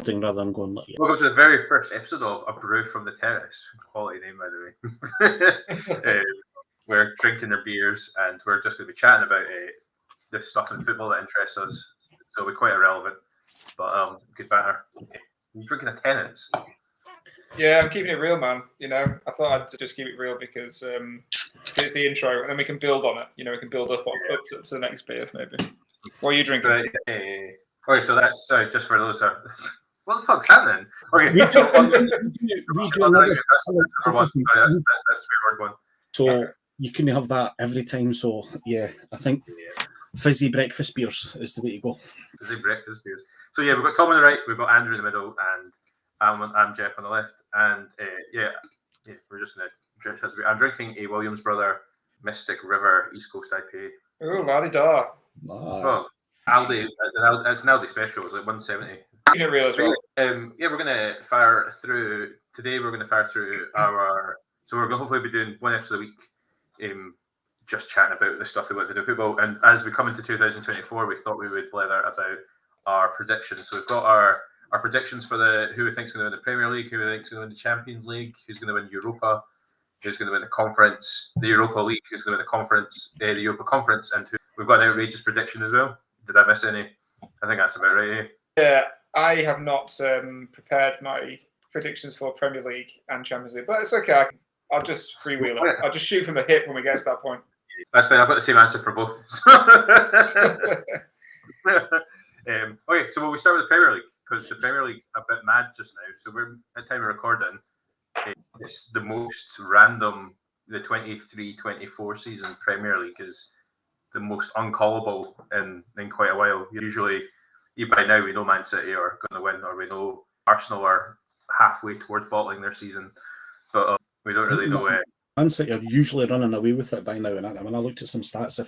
recording rather than going like. Welcome to the very first episode of A Brew from the Terrace. Quality name, by the way. We're drinking our beers and we're just going to be chatting about the stuff in football that interests us. So it'll be quite irrelevant, but good banter. You're drinking a Terrace. Yeah, I'm keeping it real, man. You know, I thought I'd just keep it real because here's the intro, and then we can build on it. You know, we can build up to the next beers, maybe. What are you drinking? Okay, so that's just for those. What the fuck's happening? Okay, so that's the word one. So you couldn't have that every time. So yeah, I think fizzy breakfast beers is the way to go. Fizzy breakfast beers. So yeah, we've got Tom on the right, we've got Andrew in the middle, and I'm Jeff on the left. And we're just gonna drink. I'm drinking a Williams Brother Mystic River East Coast IPA. Oh, la-di-da. Well, Aldi, it's an Aldi special. It's like 170. You didn't realise, well. We're going to fire through today. We're going to fire through so we're going to hopefully be doing one episode a week, just chatting about the stuff that we want to do in football. And as we come into 2024, we thought we would blather about our predictions. So we've got our predictions for who we think is going to win the Premier League, who we think is going to win the Champions League, who's going to win Europa, who's going to win the conference, the Europa League, who's going to win the conference, the Europa Conference, and we've got an outrageous prediction as well. Did I miss any? I think that's about right. Yeah, I have not prepared my predictions for Premier League and Champions League, but it's okay. I'll just freewheel it. I'll just shoot from the hip when we get to that point. That's fine. I've got the same answer for both. Okay, so we start with the Premier League because the Premier League's a bit mad just now. So we're at the time of recording. It's the most random. The 23-24 season Premier League is the most uncallable in quite a while. Usually, by now we know Man City are going to win, or we know Arsenal are halfway towards bottling their season, but we don't really know it. Man City are usually running away with it by now, and when I looked at some stats,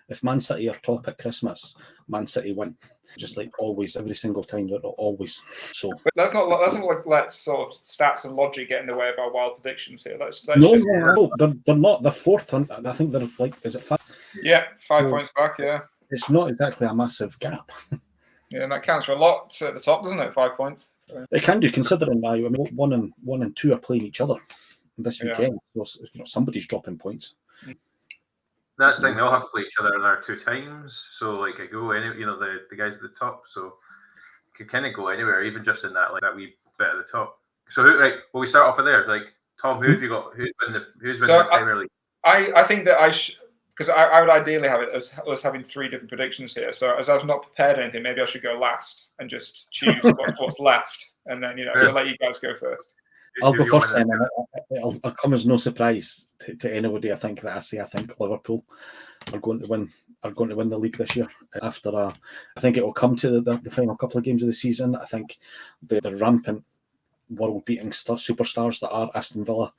if Man City are top at Christmas, Man City win. Just like always, every single time, they're always so. But let's not let sort of stats and logic get in the way of our wild predictions here. No, they're not. They're fourth. I think they're like, is it 5? Yeah, 5 points back. Yeah, it's not exactly a massive gap. Yeah, and that counts for a lot at the top, doesn't it? 5 points. So. It can do, considering now. I mean, 1 and 2 are playing each other this weekend. So, somebody's dropping points. That's the thing. They all have to play each other another 2 times. So, like, it go any, the guys at the top. So, it could kind of go anywhere, even just in that wee bit at the top. So, well, we start off with there. Like, Tom, who have you got? Who's winning the Premier League? I think that because I would ideally have it as having 3 different predictions here. So, as I've not prepared anything, maybe I should go last and just choose what's left, and then so let you guys go first. I'll go first, and it'll come as no surprise to anybody. I think Liverpool are going to win the league this year. After I think it will come to the final couple of games of the season. I think the rampant world-beating superstars that are Aston Villa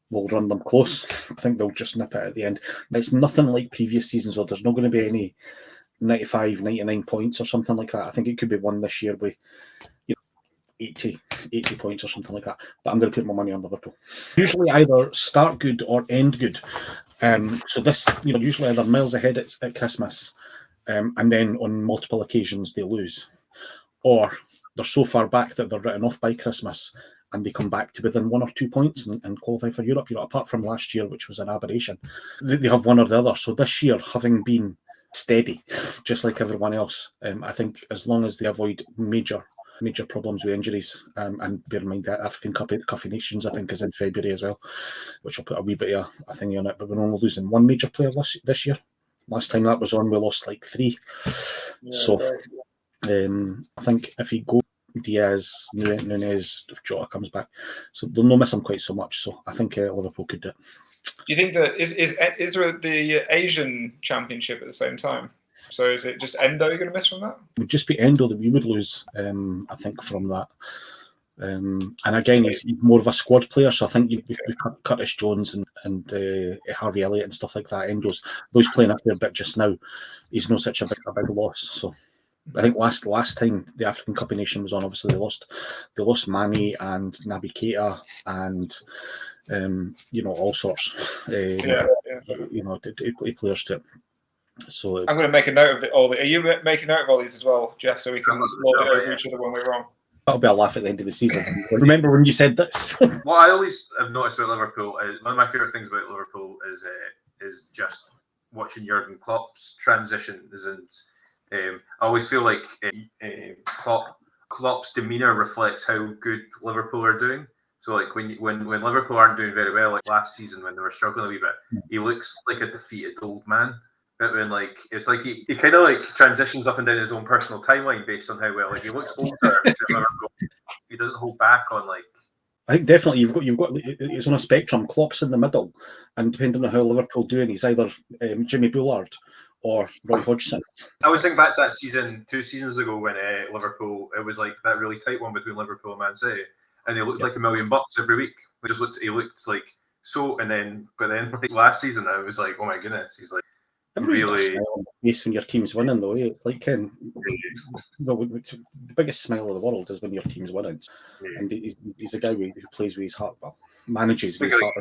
will run them close. I think they'll just nip it at the end. It's nothing like previous seasons, or there's not going to be any 95, 99 points or something like that. I think it could be won this year with 80 points or something like that. But I'm going to put my money on Liverpool. Usually either start good or end good. So this, usually either miles ahead at Christmas, and then on multiple occasions they lose, or they're so far back that they're written off by Christmas and they come back to within 1 or 2 points and qualify for Europe. Apart from last year, which was an aberration, they have one or the other. So this year, having been steady, just like everyone else, I think as long as they avoid major problems with injuries, and bear in mind that African Cup of Nations, I think, is in February as well, which will put a wee bit of a thing on it. But we're only losing 1 major player this year. Last time that was on, we lost like 3. Yeah, so I think if he go Diaz, Nunez, if Jota comes back, so they'll not miss him quite so much. So I think Liverpool could do it. Do you think that is there the Asian Championship at the same time? So is it just Endo you're going to miss from that? It would just be Endo that we would lose, I think, from that. And again, he's more of a squad player, so I think we cut Curtis Jones and Harvey Elliott and stuff like that. Endo's those playing a fair bit just now. He's not such a big loss. So I think last time the African Cup of Nations was on, obviously they lost Mane and Naby Keita and all sorts. Players to it. So I'm going to make a note of it all. Are you making note of all these as well, Jeff, so we can log it over each other when we're wrong? That'll be a laugh at the end of the season. Remember when you said this? What I always have noticed about Liverpool, one of my favourite things about Liverpool is just watching Jurgen Klopp's transitions, and I always feel like Klopp's demeanour reflects how good Liverpool are doing. So like when Liverpool aren't doing very well, like last season when they were struggling a wee bit, he looks like a defeated old man. But when like it's like he kind of like transitions up and down his own personal timeline based on how well like he looks older than Liverpool. He doesn't hold back on like. I think definitely you've got it's on a spectrum. Klopp's in the middle, and depending on how Liverpool doing, he's either Jimmy Bullard or Roy Hodgson. I was thinking back to that season 2 seasons ago when Liverpool, it was like that really tight one between Liverpool and Man City, and they looked like $1 million every week. He looked like so, but then like last season I was like, oh my goodness, he's like really. Yes, when your team's winning though, it's like the biggest smile of the world is when your team's winning, and he's a guy who plays with his heart, well, manages with his heart.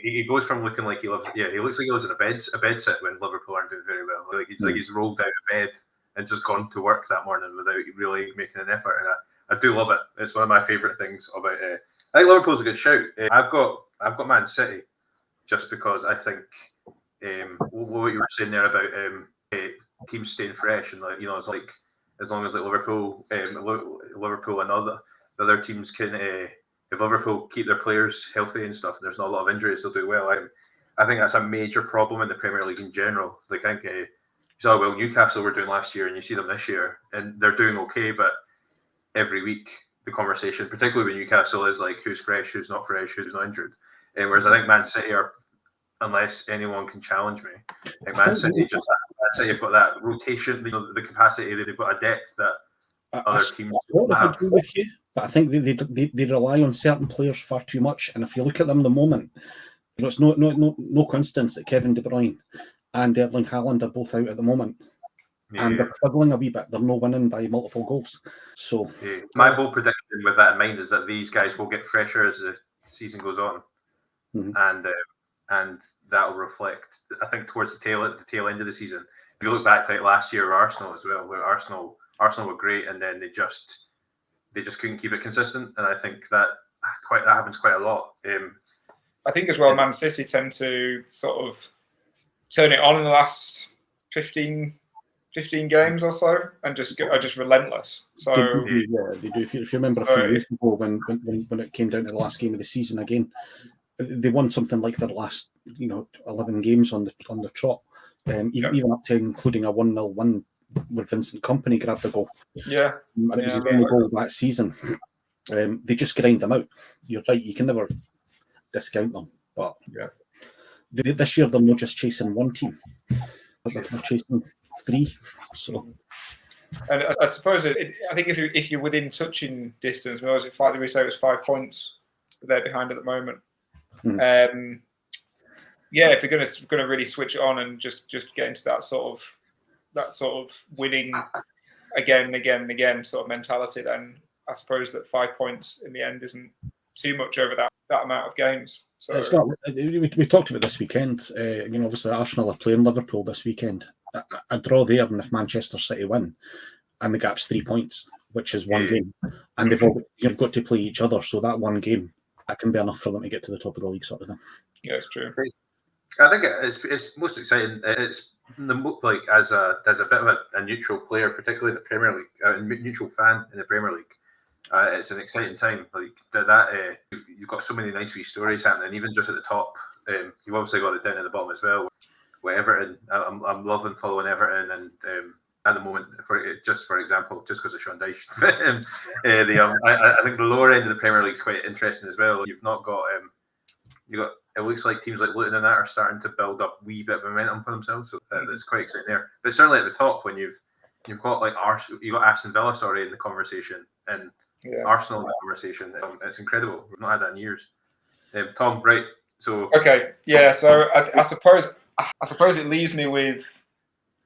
He goes from looking like he looks like he lives in a bed sit when Liverpool aren't doing very well. Like he's rolled out of bed and just gone to work that morning without really making an effort, and I do love it. It's one of my favourite things about. I think Liverpool's a good shout. I've got Man City, just because I think. What you were saying there about teams staying fresh, and like it's like as long as like Liverpool and other teams can, if Liverpool keep their players healthy and stuff, and there's not a lot of injuries, they'll do well. I think that's a major problem in the Premier League in general. Like I think you saw well Newcastle were doing last year, and you see them this year, and they're doing okay, but every week the conversation, particularly with Newcastle, is like who's fresh, who's not fresh, who's not injured, whereas I think Man City are. Unless anyone can challenge me, like Man City have got that rotation, the capacity. They've got a depth that other teams have. I agree with you, but I think they rely on certain players far too much. And if you look at them at the moment, it's no coincidence that Kevin De Bruyne and Erling Haaland are both out at the moment, and they're struggling a wee bit. They're not winning by multiple goals. So my bold prediction with that in mind is that these guys will get fresher as the season goes on, and that will reflect, I think, towards the tail end of the season. If you look back like last year, Arsenal as well, where Arsenal were great, and then they just couldn't keep it consistent. And I think that happens quite a lot. I think as well, Man City tend to sort of turn it on in the last 15 games or so, and are just relentless. So they do. If you remember a few years ago when it came down to the last game of the season again. They won something like their last, 11 games on the trot, even up to including a 1-0 win where Vincent Kompany grabbed a goal. Yeah, and it was his only goal that season. They just grind them out. You're right; you can never discount them. But this year they're not just chasing one team; they're chasing 3. So. And I suppose I think if you're within touching distance, we say it was 5 points they're behind at the moment. If they're going to really switch it on and just get into that sort of winning again sort of mentality, then I suppose that 5 points in the end isn't too much over that amount of games. So it's not. We talked about this weekend. Obviously Arsenal are playing Liverpool this weekend. A draw there, and if Manchester City win, and the gap's 3 points, which is one game, and you've got to play each other, so that one game. That can be enough for them to get to the top of the league, sort of thing. Yeah, it's true. I think it's most exciting. It's like as a bit of a neutral player, particularly in the Premier League, a neutral fan in the Premier League. It's an exciting time. Like you've got so many nice wee stories happening, even just at the top. You've obviously got it down at the bottom as well. With Everton, I'm loving following Everton, and at the moment, for example, just because of Sean Dyche, I think the lower end of the Premier League is quite interesting as well. You've not got it looks like teams like Luton and that are starting to build up a wee bit of momentum for themselves, so that's quite exciting there. But certainly at the top, when you've got like you got Aston Villa in the conversation, and Arsenal in the conversation, it's incredible. We've not had that in years. Tom, right? So okay, yeah. So I suppose it leaves me with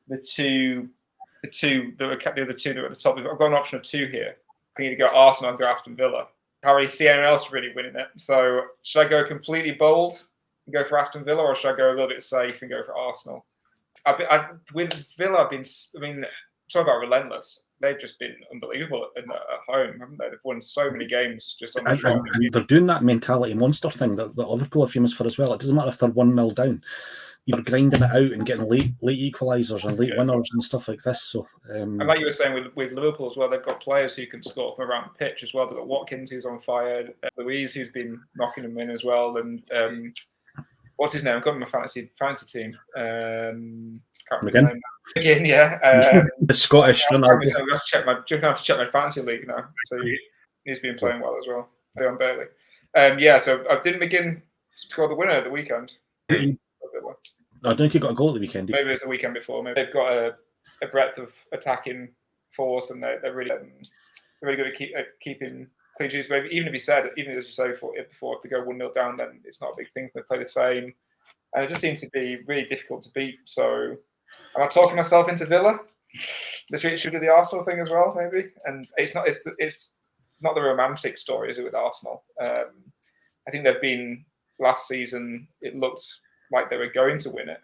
the other two that are at the top. I've got an option of 2 here. I need to go Arsenal and go Aston Villa. I can't really see anyone else really winning it. So should I go completely bold and go for Aston Villa, or should I go a little bit safe and go for Arsenal? With Villa, talk about relentless. They've just been unbelievable at home, haven't they? They've won so many games just on the trot. And they're doing that mentality monster thing that Liverpool are famous for as well. It doesn't matter if they're 1-0 down. You're grinding it out and getting late equalisers and late winners and stuff like this. So, and like you were saying with Liverpool as well, they've got players who can score from around the pitch as well. They've got Watkins who's on fire, Louise who's been knocking them in as well, and what's his name? I've got him in my fantasy team. Can't remember his name. Again, yeah. The Scottish. I'm going to have to check my fantasy league now. So he's been playing well as well. Leon Bailey. So I didn't begin to score the winner at the weekend. I don't think he got a goal at the weekend. Maybe it was the weekend before. Maybe they've got a breadth of attacking force, and they're really good at keeping clean sheets. But even as you say before, if they go 1-0 down, then it's not a big thing. They play the same, and it just seems to be really difficult to beat. So, am I talking myself into Villa? It should do the Arsenal thing as well, maybe. And it's not the romantic story, is it, with Arsenal? I think they've been last season. It looked like they were going to win it,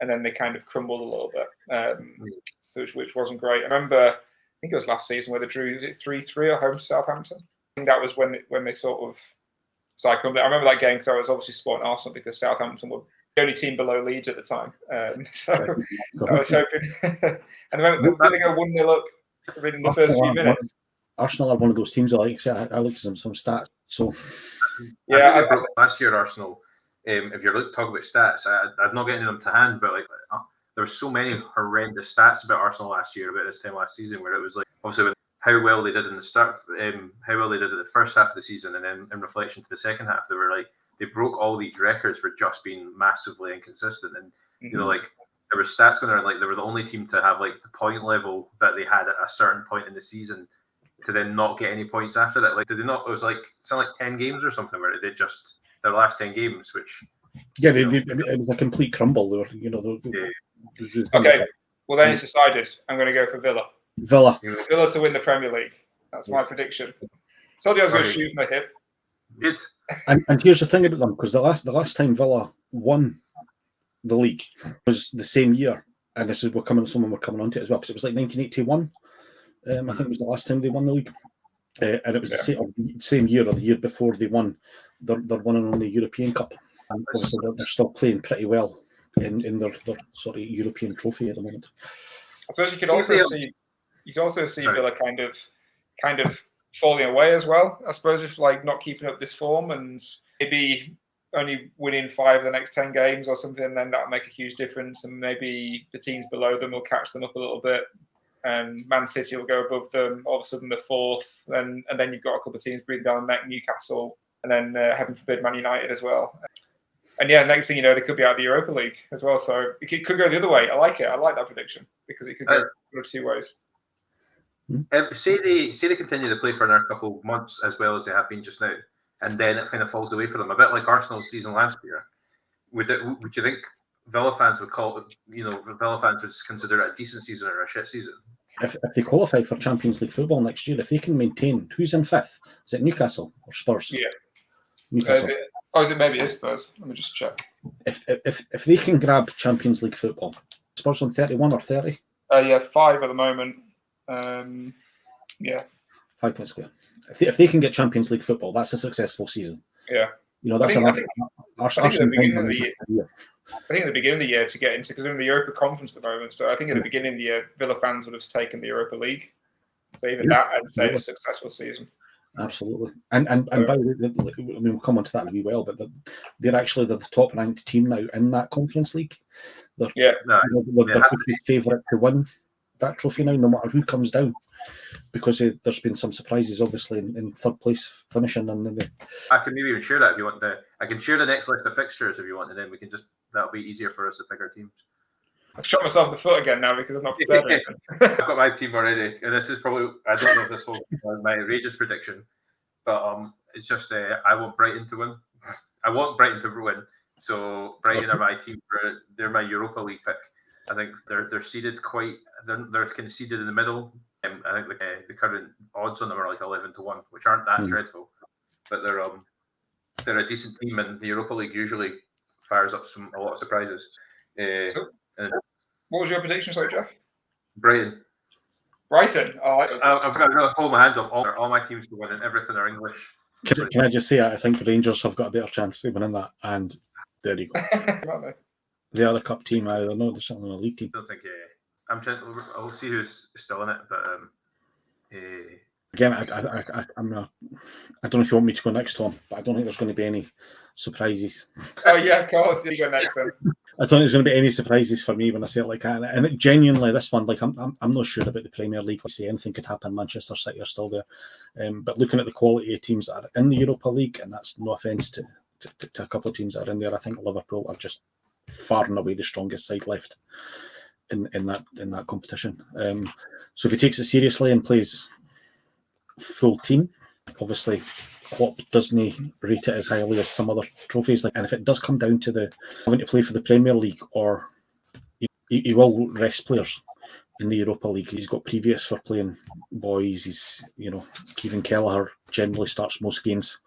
and then they kind of crumbled a little bit, which wasn't great. I remember, I think it was last season where they drew 3-3 at home to Southampton. I think that was when they sort of cycled. I remember that game because I was obviously supporting Arsenal because Southampton were the only team below Leeds at the time. So I was hoping. And then they go 1-0 up in the first few minutes. Arsenal are one of those teams I looked at some stats. So yeah, last year Arsenal. If you're talking about stats, I've not getting them to hand, but there were so many horrendous stats about Arsenal last year, about this time last season, where it was like obviously how well they did in the start, how well they did at the first half of the season, and then in reflection to the second half, they broke all these records for just being massively inconsistent, and there were stats going around they were the only team to have the point level that they had at a certain point in the season to then not get any points after that. Did they not? It was something like 10 games or something where they just. Their last 10 games, which it was a complete crumble. Okay, well then it's decided. I'm going to go for Villa. Villa to win the Premier League. That's my prediction. Told you I was going to shoot from the hip. It's and here's the thing about them, because the last time Villa won the league was the same year, and this is we're coming onto it as well, because it was 1981. I think it was the last time they won the league, and it was the same year or the year before they won. They're winning on the European Cup, and obviously they're still playing pretty well in their sort of European trophy at the moment. I suppose you could also see Villa kind of falling away as well. I suppose if not keeping up this form and maybe only winning 5 of the next 10 games or something, then that'll make a huge difference, and maybe the teams below them will catch them up a little bit. And Man City will go above them. All of a sudden, they're 4th, and then you've got a couple of teams breathing down the neck, Newcastle. And then, heaven forbid, Man United as well. And next thing you know, they could be out of the Europa League as well. So it could go the other way. I like it. I like that prediction because it could go 2 ways. Say they continue to play for another couple of months as well as they have been just now, and then it kind of falls away for them, a bit like Arsenal's season last year. Would you think Villa fans would consider it a decent season or a shit season? If they qualify for Champions League football next year, if they can maintain, who's in 5th? Is it Newcastle or Spurs? Yeah. Newcastle. Is it maybe Spurs? Let me just check. If they can grab Champions League football, Spurs on 31 or 30? 5 at the moment. 5 points clear. If they can get Champions League football, that's a successful season. Yeah. That's I think at the beginning of the year. I think at the beginning of the year to get into, because they're in the Europa Conference at the moment. So I think at the beginning of the year, Villa fans would have taken the Europa League. So even that, I'd say, is a successful season. Absolutely. And by the way, we'll come on to that really well, but they're actually the top ranked team now in that Conference League. They're favourite to win that trophy now, no matter who comes down, because there's been some surprises, obviously, in 3rd place finishing. I can maybe even share that if you want. I can share the next list of fixtures if you want, and then we can that'll be easier for us to pick our teams. I've shot myself in the foot again now because I'm not prepared. I've got my team already, and this is probably, I don't know if this will be my outrageous prediction, but it's just I want Brighton to win. I want Brighton to win. So Brighton are my team. They're my Europa League pick. I think they're seeded they're kind of seeded in the middle. I think the current odds on them are 11-1, which aren't that dreadful, but they're a decent team, and the Europa League usually fires up a lot of surprises. What was your prediction, sorry, Jeff? Brighton. Brighton. Oh, I've got to hold my hands up. All my teams will win, and everything are English. Can I just say, I think Rangers have got a better chance of winning that, and there you go. They are a cup team now. They're not just a league team. I don't think. I'm trying. I'll see who's still in it, but again, I'm not. I don't know if you want me to go next, Tom, but I don't think there's going to be any surprises. Oh yeah, of course. You go next then. I don't think there's going to be any surprises for me when I say it like that. And it, genuinely, this one, like I'm not sure about the Premier League. I say anything could happen. Manchester City are still there, but looking at the quality of teams that are in the Europa League, and that's no offence to a couple of teams that are in there, I think Liverpool are just far and away the strongest side left in that competition. So if he takes it seriously and plays full team, obviously Klopp doesn't rate it as highly as some other trophies. And if it does come down to having to play for the Premier League, or he will rest players in the Europa League. He's got previous for playing boys. He's, Kieran Kelleher generally starts most games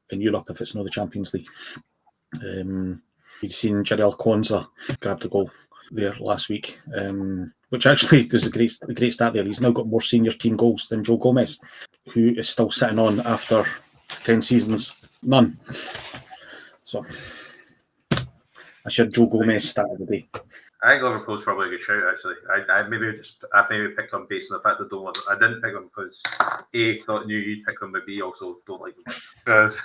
in Europe if it's not the Champions League. You've seen Jarell Quansah grabbed a goal there last week, which actually is a great start there. He's now got more senior team goals than Joe Gomez, who is still sitting on after 10 seasons, none. So I should Joe Gomez start of the day. I think Liverpool's probably a good shout. Actually, I maybe picked them based on the fact that I didn't pick them because A, knew you'd pick them, but B, also don't like them. Because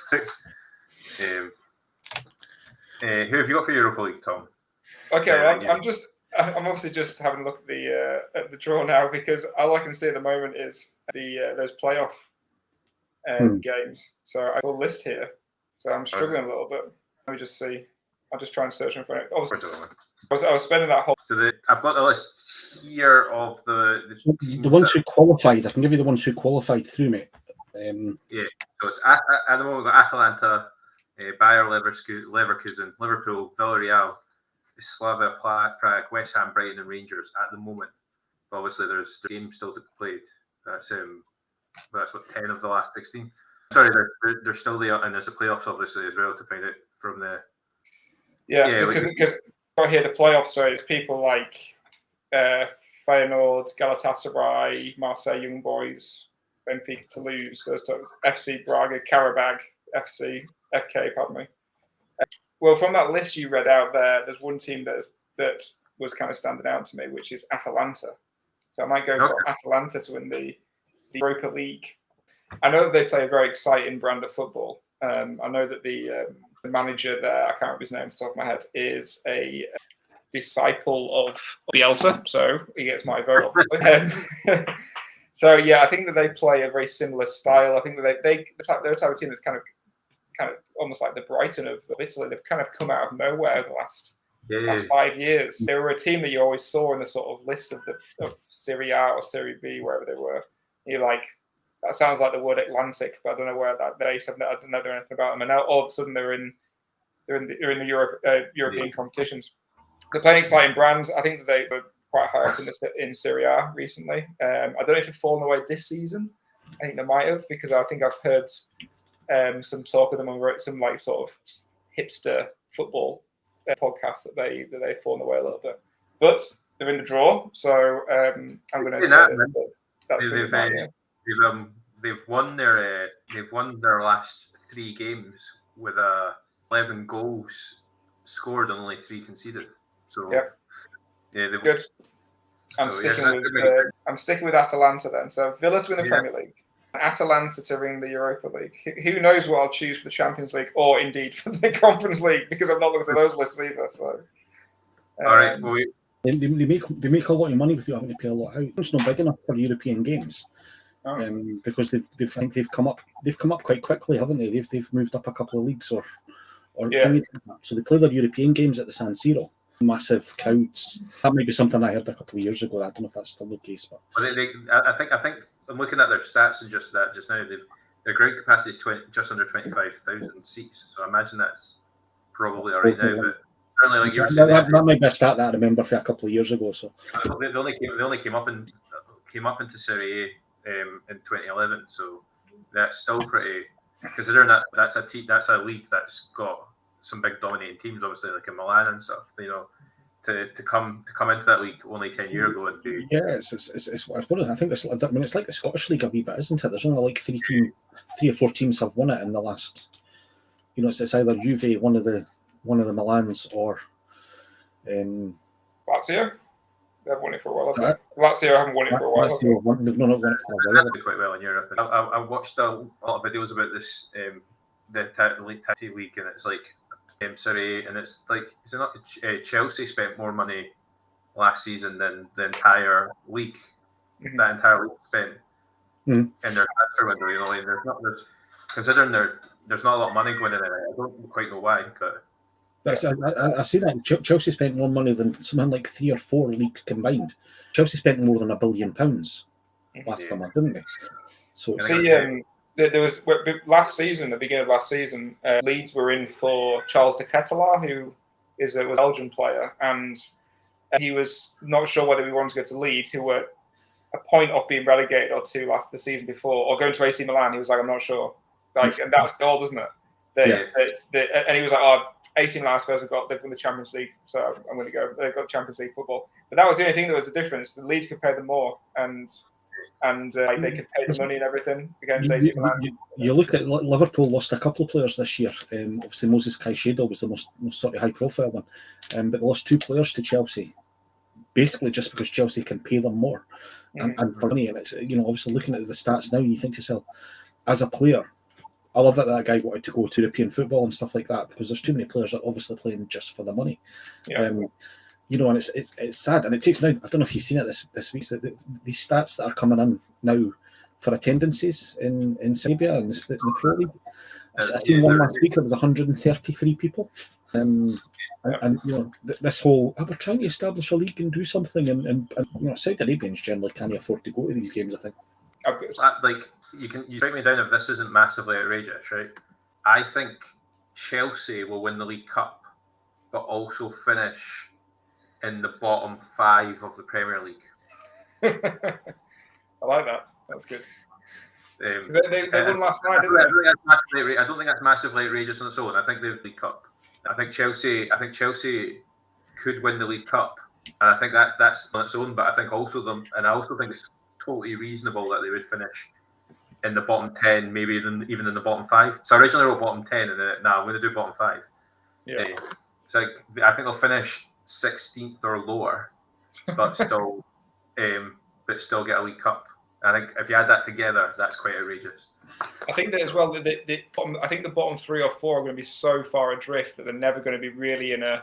who have you got for Europa League, Tom? Okay, well, I'm obviously just having a look at the draw now, because all I can see at the moment is those playoff games. So I have a list here. So I'm struggling a little bit. Let me just see. I'll just try and search in front of it. I was spending that whole. So I've got the list here of the ones who qualified. I can give you the ones who qualified through, mate. Yeah. So it's at the moment we've got Atalanta, Bayer Leverkusen, Liverpool, Villarreal, Slavia Prague, West Ham, Brighton, and Rangers at the moment. But obviously, there's games still to be played. That's what 10 of the last 16. Sorry, they're still there, and there's the playoffs obviously as well to find out from the. Yeah, because right here the playoffs. So it's people like Feyenoord, Galatasaray, Marseille Young Boys, Benfica Toulouse, FC Braga, Karabag, FK. Pardon me. Well, from that list you read out there's one team that was kind of standing out to me, which is Atalanta. So I might go for Atalanta to win the Europa League. I know that they play a very exciting brand of football. I know that the manager there, I can't remember his name off the top of my head, is a disciple of Bielsa, so he gets my vote, obviously. So yeah, I think that they play a very similar style. I think that they're the type of team that's kind of almost like the Brighton of Italy. They've kind of come out of nowhere the last 5 years. They were a team that you always saw in the sort of list of Serie A or Serie B, wherever they were. You're like, that sounds like the word Atlantic, but I don't know where that base. I don't know anything about them. And now all of a sudden they're in the European competitions. They're playing exciting brands. I think that they were quite high up in Serie A recently. I don't know if they've fallen away this season. I think they might have, because I think I've heard some talk of them on some like sort of hipster football podcast that they've fallen away a little bit. But they're in the draw, so I'm going to say that that's they've won their last 3 games with 11 goals scored and only 3 conceded. So they've good. I'm sticking with Atalanta then. So Villa to win the Premier League, Atalanta to win the Europa League. Who knows what I'll choose for the Champions League, or indeed for the Conference League, because I'm not looking at those lists either. So all right, well, they make a lot of money without having to pay a lot out. It's not big enough for European games. Because they've come up quite quickly, haven't they? They've moved up a couple of leagues or so they play their European games at the San Siro. Massive crowds. That might be something I heard a couple of years ago. I don't know if that's still the case, but I think I'm looking at their stats and just now. Their ground capacity is just under 25,000 seats. So I imagine that's probably all right now. But certainly, like you were saying, that might be a stat that I remember for a couple of years ago. So they only came up into Serie A in 2011. So that's still pretty. Considering that's a league that's got some big dominating teams, obviously, like in Milan and stuff. to come into that league only 10 years ago and do. Yeah, it's I think it's like the Scottish League a wee bit, isn't it? There's only like 3 or 4 teams have won it in the last. It's either Juve, one of the Milans, or Lazio. They've won it for a while. Lazio haven't won it for a while. They've not won it for a while. Quite well in Europe. I watched a lot of videos about this, the league, and it's like, sorry, and it's like, is it not Chelsea spent more money last season than the entire league? Mm-hmm. That entire league spent in their transfer window. And considering there's not a lot of money going in there. I don't quite know why, but. I see that Chelsea spent more money than something like 3 or 4 leagues combined. Chelsea spent more than £1 billion last summer, didn't they? So there was last season, the beginning of last season, Leeds were in for Charles de Ketelaar, who was a Belgian player, and he was not sure whether he wanted to go to Leeds, who were a point off being relegated or two the season before, or going to AC Milan. He was like, I'm not sure. And that's the old, isn't it? And he was like, AC Milan they've won the Champions League, so I'm going to go. They've got Champions League football, but that was the only thing that was the difference. The Leeds could pay them more, and they could pay the money and everything against AC Milan. You look at Liverpool lost a couple of players this year. Obviously, Moses Caicedo was the most sort of high profile one, but they lost 2 players to Chelsea, basically just because Chelsea can pay them more and for money. And it's obviously looking at the stats now, you think to yourself, as a player, I love that guy wanted to go to European football and stuff like that, because there's too many players that are obviously playing just for the money. Yeah. And it's sad, and it takes me. I don't know if you've seen it this week. These stats that are coming in now for attendances in Serbia and the Pro League. I seen one last week. It was 133 people. And this whole we're trying to establish a league and do something, and Saudi Arabians generally can't afford to go to these games. I think. You strike me down if this isn't massively outrageous, right? I think Chelsea will win the League Cup, but also finish in the bottom 5 of the Premier League. I like that. That's good. They won last night, didn't they? I don't think that's massively outrageous on its own. I think they've League Cup. I think Chelsea could win the League Cup, and I think that's on its own. But I think also I also think it's totally reasonable that they would finish in the bottom 10, maybe even in the bottom 5. So I originally wrote bottom 10, and now I'm going to do bottom 5. Yeah. So I think they'll finish 16th or lower, but still get a League Cup. I think if you add that together, that's quite outrageous. I think that as well. I think the bottom 3 or 4 are going to be so far adrift that they're never going to be really in a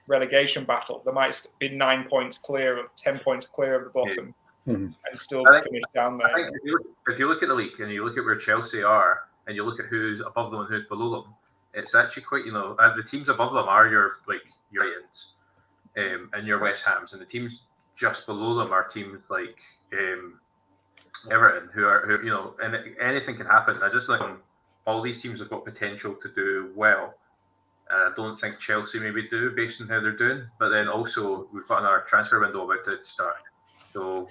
relegation battle. They might be 9 points clear or 10 points clear of the bottom. Yeah. And still finish down there. I think if you look at the league and you look at where Chelsea are and you look at who's above them and who's below them, it's actually quite, the teams above them are your Brighton's and your West Hams, and the teams just below them are teams like Everton, who and anything can happen. I just think all these teams have got potential to do well. And I don't think Chelsea maybe do based on how they're doing, but then also we've got another transfer window about to start. So,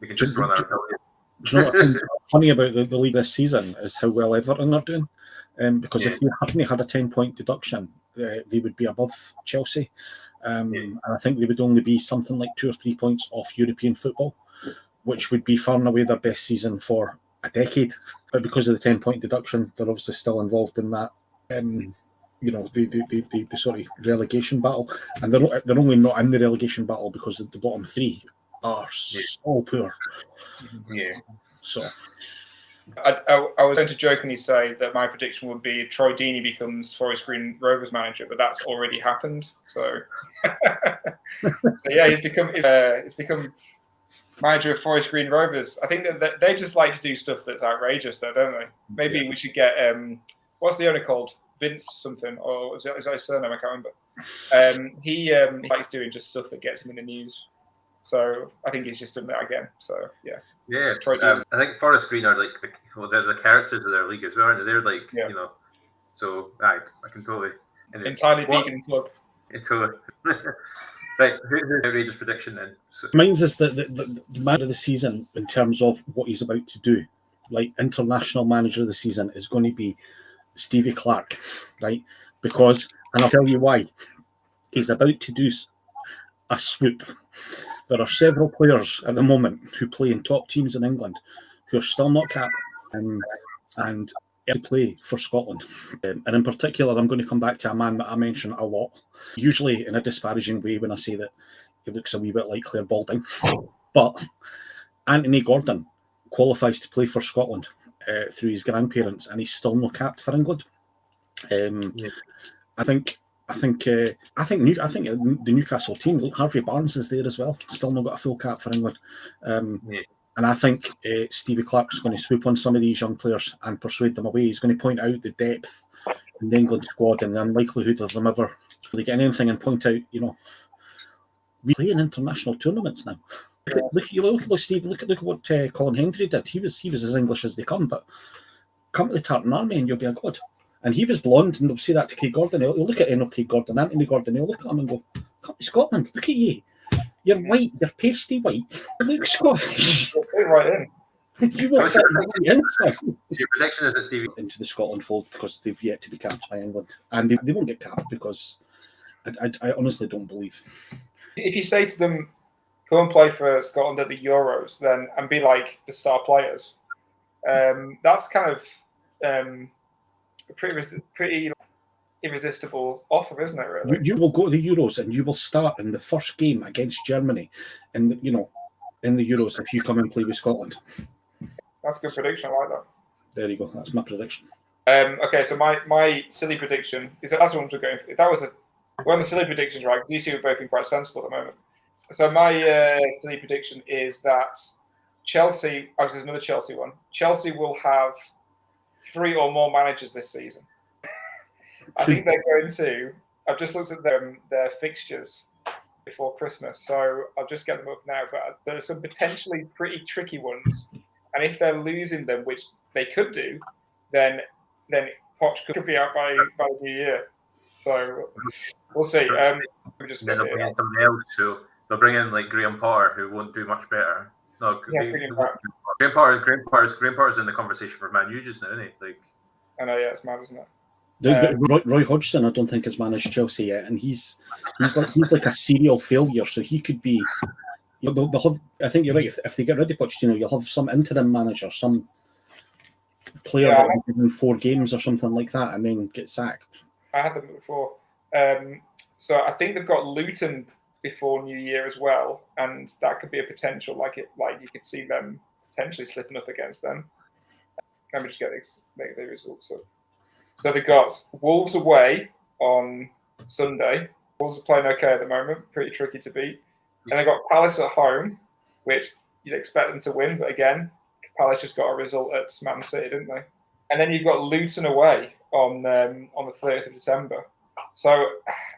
we can just run our what's funny about the league this season is how well Everton are doing. Because if they hadn't had a 10-point deduction, they would be above Chelsea. And I think they would only be something like 2 or 3 points off European football, which would be far and away their best season for a decade. But because of the 10-point deduction, they're obviously still involved in that. The sort of relegation battle, and they're only not in the relegation battle because the bottom 3 are so poor. Yeah. So I was going to jokingly say that my prediction would be Troy Deeney becomes Forest Green Rovers manager, but that's already happened. So, he's become manager of Forest Green Rovers. I think that they just like to do stuff that's outrageous, though, don't they? Maybe we should get what's the owner called? Vince something, or is that his surname? I can't remember. He likes doing just stuff that gets him in the news. So I think he's just done that again. So yeah. I think Forest Green are like they're the characters of their league as well, aren't they? They're like So I can totally entirely vegan club. Totally. Right, who's the outrageous prediction then? Mine's is the man of the season in terms of what he's about to do. Like international manager of the season is going to be Stevie Clark, right? Because, and I'll tell you why. He's about to do a swoop. There are several players at the moment who play in top teams in England who are still not capped and play for Scotland. And in particular, I'm going to come back to a man that I mention a lot, usually in a disparaging way when I say that he looks a wee bit like Claire Balding. But Anthony Gordon qualifies to play for Scotland through his grandparents, and he's still not capped for England. I think the Newcastle team. Look, Harvey Barnes is there as well. Still not got a full cap for England. And I think Stevie Clarke's going to swoop on some of these young players and persuade them away. He's going to point out the depth in the England squad and the unlikelihood of them ever really getting anything, and point out, we play in international tournaments now. Look, Steve. Look at what Colin Hendry did. He was as English as they come, but come to the Tartan Army and you'll be a god. And he was blonde, and they'll say that to Craig Gordon. He'll look at Craig Gordon, Anthony Gordon. He'll look at him and go, "Come to Scotland. Look at you. You're white. You're pasty white. You look Scottish." Right in. You will fit right in. So your prediction is that Stevie into the Scotland fold because they've yet to be capped by England, and they won't get capped because I honestly don't believe. If you say to them, "Go and play for Scotland at the Euros," then and be like the star players, that's kind of a pretty irresistible offer, isn't it? Really, you will go to the Euros and you will start in the first game against Germany, in the Euros if you come and play with Scotland. That's a good prediction. I like that. There you go. That's my prediction. Okay, so my silly prediction is that that's what we're going for. That was one of the silly predictions, right? Because you see, we're both being quite sensible at the moment. So my silly prediction is that Chelsea. Oh, there's another Chelsea one. Chelsea will have 3 or more managers this season. I think they're going to. I've just looked at their fixtures before Christmas, so I'll just get them up now. But there's some potentially pretty tricky ones, and if they're losing them, which they could do, then Poch could be out by the new year. So we'll see. They'll bring in somebody else, so they'll bring in like Graham Potter, who won't do much better. No, Graham Potter's in the conversation for Man U just now, isn't he? Like, I know, yeah, it's mad, isn't it? Roy Hodgson, I don't think has managed Chelsea yet, and he's like a serial failure. So he could be. They'll have. I think you're right. If they get rid of Pochettino, you'll have some interim manager, some player that will give them 4 games or something like that, and then get sacked. I had them before. So I think they've got Luton before New Year as well, and that could be a potential. Like you could see them potentially slipping up against them. Let me just make the results up. So they've got Wolves away on Sunday. Wolves are playing okay at the moment, pretty tricky to beat. And they've got Palace at home, which you'd expect them to win, but again, Palace just got a result at Man City, didn't they? And then you've got Luton away on the 30th of December. So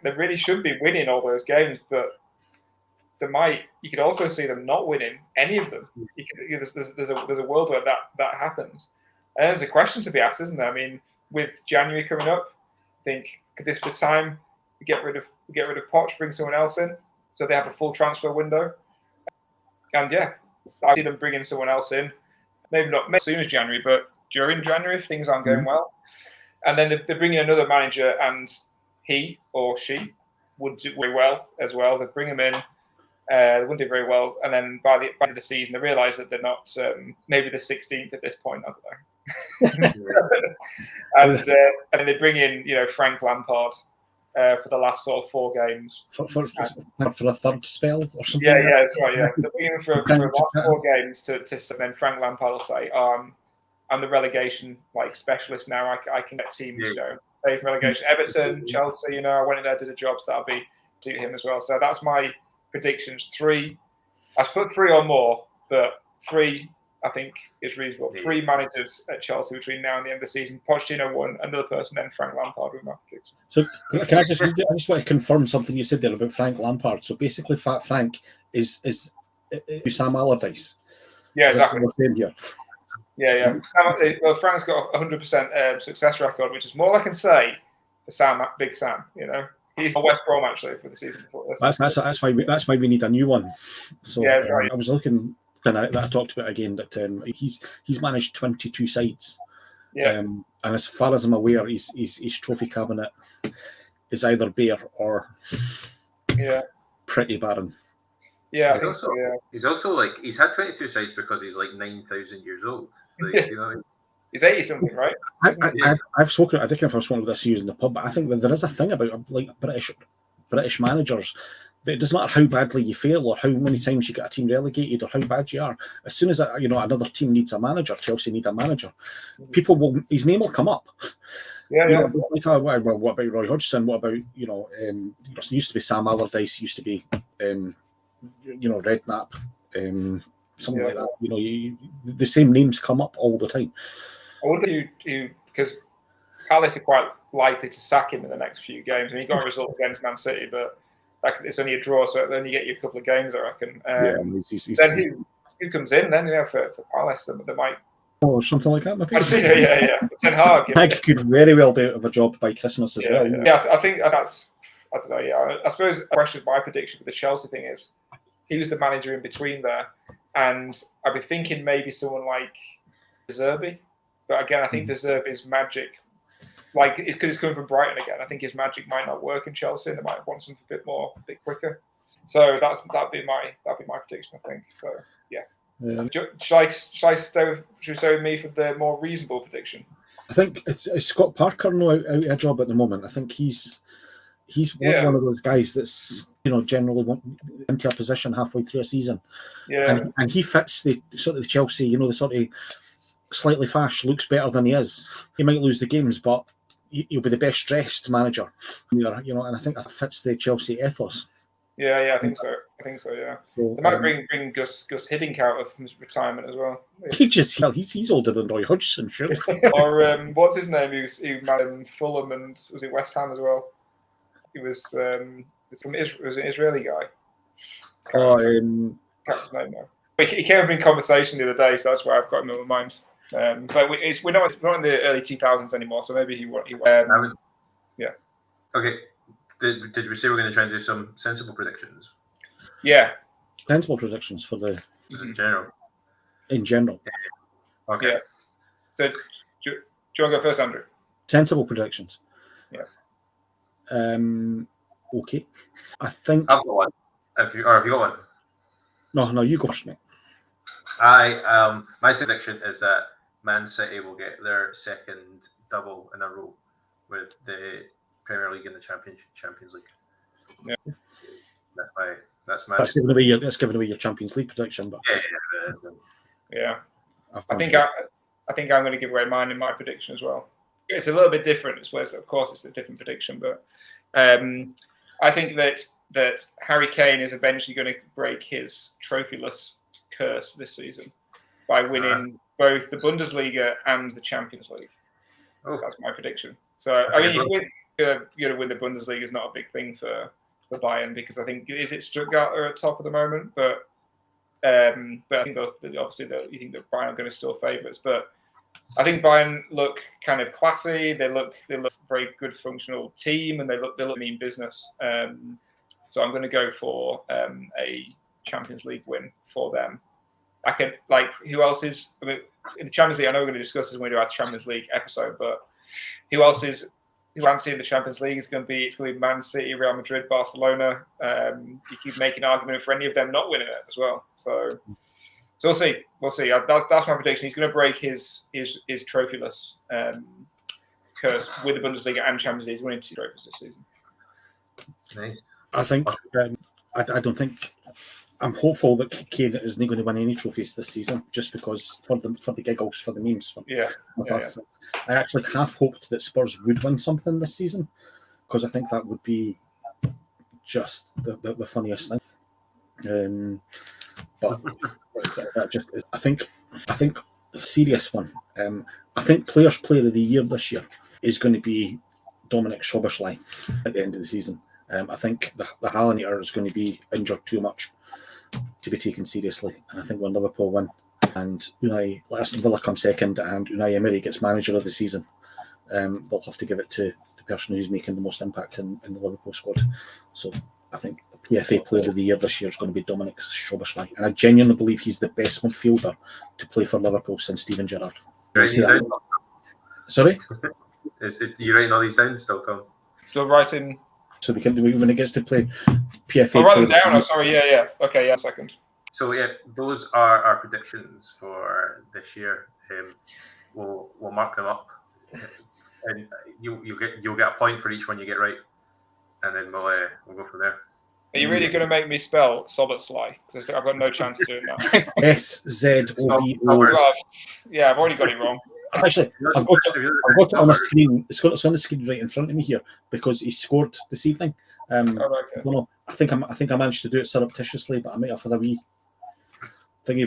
they really should be winning all those games, but you could also see them not winning any of them. There's a world where that happens. And there's a question to be asked, isn't there? I mean, with January coming up, I think could this be time we get rid of Poch, bring someone else in, so they have a full transfer window? And yeah, I see them bringing someone else in, maybe not as soon as January, but during January if things aren't going well. And then they're bringing another manager, and he or she would do very well as well. They bring him in, they wouldn't do very well, and then by the end of the season, they realise that they're not maybe the 16th at this point. I don't know. And they bring in, Frank Lampard for the last sort of 4 games for a third spell or something. Yeah, that's right. Yeah, they're bringing him for the last 4 games to then Frank Lampard will say, I'm the relegation specialist now. I can get teams, save from relegation. Everton, Chelsea, I went in there, did a job, so that'll be suit him as well. So that's my predictions. 3, I put 3 or more, but 3 I think is reasonable. 3 managers at Chelsea between now and the end of the season. Pochettino 1, another person, then Frank Lampard with my prediction. So can I just want to confirm something you said there about Frank Lampard. So basically, Frank is Sam Allardyce. Yeah, exactly. Here. Yeah. Well, Frank's got a 100% success record, which is more I can say for Big Sam. He's West Brom actually for the season before this. That's why we need a new one. So yeah, right. I was looking, and I talked about it again that he's managed 22 sides. Yeah. And as far as I'm aware, his trophy cabinet is either bare or pretty barren. Yeah, I He's think also, so. Yeah, he's also like he's had 22 sides because he's like 9,000 years old. Like, you know what I mean? he's 80 something, right? I've spoken. I don't know if I've spoken about this using the pub, but I think that there is a thing about like British managers. That it doesn't matter how badly you fail or how many times you get a team relegated or how bad you are. As soon as another team needs a manager, Chelsea need a manager. His name will come up. Yeah, You yeah. know, like, well, what about Roy Hodgson? What about it used to be Sam Allardyce, used to be Redknapp, something like that. You know, the same names come up all the time. I wonder you because Palace are quite likely to sack him in the next few games. I mean, he got a result against Man City, but it's only a draw, so then you get you a couple of games, I reckon. Then who comes in then? For Palace, they might. Or something like that, maybe. Yeah. Ten Hag. Hag could very well be out of a job by Christmas as well. Yeah, I think that's. I don't know. Yeah, I suppose a question of my prediction for the Chelsea thing is, who's the manager in between there? And I'd be thinking maybe someone like De Zerbi, but again, I think De Zerbi's magic, like because it's coming from Brighton again, I think his magic might not work in Chelsea. They might want something a bit quicker. So that'd be my prediction, I think. So yeah. Should we stay with me for the more reasonable prediction? I think it's Scott Parker out of a job at the moment. I think he's one of those guys that's generally into a position halfway through a season. Yeah, and he fits the sort of the Chelsea, the sort of slightly fash, looks better than he is. He might lose the games, but he'll be the best dressed manager. And I think that fits the Chelsea ethos. Yeah, I think so. Yeah, so, they might bring Gus Hiddink out of his retirement as well. He's older than Roy Hodgson, surely. Or what's his name? He managed Fulham and was it West Ham as well? He was from Israel. Was an Israeli guy. Can't his name now. He came up in conversation the other day, so that's why I've got him in my mind. But we're not in the early 2000s anymore, so maybe he yeah. Okay. Did we say we're going to try and do some sensible predictions? Yeah. Sensible predictions for the... In general? In general. Yeah. Okay. Yeah. So, do you want to go first, Andrew? Sensible predictions. Yeah. Okay. I think... I've got one. Have you got one? No, you go first, mate. My prediction is that Man City will get their second double in a row with the Premier League and the Champions League. Yeah. That's giving away your Champions League prediction, but yeah. I think I'm going to give away mine in my prediction as well. It's a little bit different. Of course, it's a different prediction, but I think that Harry Kane is eventually going to break his trophyless curse this season by winning both the Bundesliga and the Champions League. Oh. That's my prediction. So I mean, you're going to win the Bundesliga is not a big thing for Bayern because I think Stuttgart are at top at the moment, but I think obviously you think that Bayern are going to still favourites, but I think Bayern look kind of classy. They look very good functional team, and they look mean business. So I'm going to go for a Champions League win for them. I can who else is in the Champions League? I know we're going to discuss this when we do our Champions League episode, but who else is? Who I'm seeing in the Champions League? It's going to be Man City, Real Madrid, Barcelona. You keep making an argument for any of them not winning it as well. So we'll see. That's my prediction. He's going to break his trophyless curse with the Bundesliga and Champions League. He's winning 2 trophies this season. Nice. I think I don't think I'm hopeful that Kane isn't going to win any trophies this season, just because for the giggles, for the memes. I actually half hoped that Spurs would win something this season, because I think that would be just the funniest thing. But that just is, I think a serious one. I think Player of the Year this year is going to be Dominic Szoboszlai at the end of the season. I think the Haaland era is going to be injured too much to be taken seriously, and I think when Liverpool win and Aston Villa come second and Unai Emery gets manager of the season, they'll have to give it to the person who's making the most impact in the Liverpool squad. So I think the PFA Player of the Year this year is going to be Dominic Szoboszlai, and I genuinely believe he's the best midfielder to play for Liverpool since Steven Gerrard. Sorry? You writing all these down still, Tom? Still writing So we can do when it gets to play PFA. I'll write them down. Oh, sorry. Yeah. Okay. Yeah. Second. So yeah, those are our predictions for this year. We'll mark them up, and you'll get a point for each one you get right, and then we'll go from there. Are you really going to make me spell Sobotsly? Because I've got no chance of doing that. SZOBO. Yeah, I've already got it wrong. Actually, I've got it on the screen. It's on the screen right in front of me here because he scored this evening. I don't know. I think I managed to do it surreptitiously, but I might have had a wee thingy.